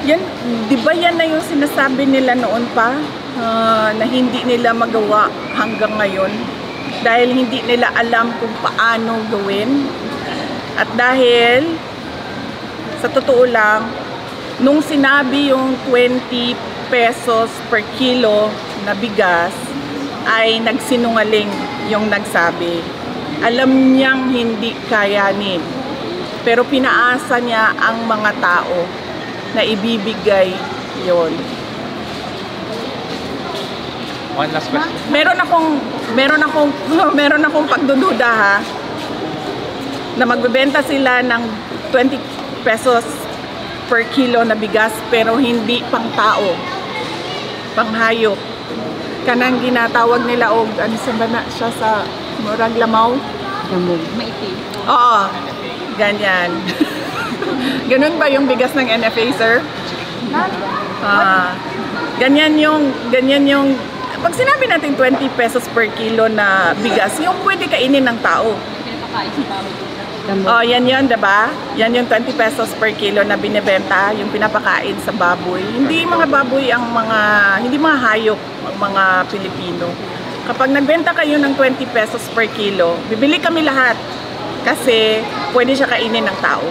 Yan, di ba yan na yung sinasabi nila noon pa na hindi nila magawa hanggang ngayon dahil hindi nila alam kung paano gawin. At dahil sa totoo lang, nung sinabi yung 20 pesos per kilo na bigas, ay nagsinungaling yung nagsabi. Alam niyang hindi kayanin, pero pinaasa niya ang mga tao na ibibigay yon. One last question. Meron akong pagdududa ha, na magbebenta sila ng 20 pesos per kilo na bigas pero hindi pang tao, pang hayop. Kanang ginatawag nila og ano sa bana siya sa murag lamaw. Gamog. Maitim. Oo, ganyan. Ganun ba yung bigas ng NFA, sir? Ganyan yung pag sinabi natin 20 pesos per kilo na bigas, yung pwede kainin ng tao. Pinapakain sa baboy. Oh, yan yun, diba? Yan yung 20 pesos per kilo na binibenta, yung pinapakain sa baboy. Hindi mga baboy ang hindi mga hayop ang mga Pilipino. Kapag nagbenta kayo ng 20 pesos per kilo, bibili kami lahat kasi pwede siya kainin ng tao.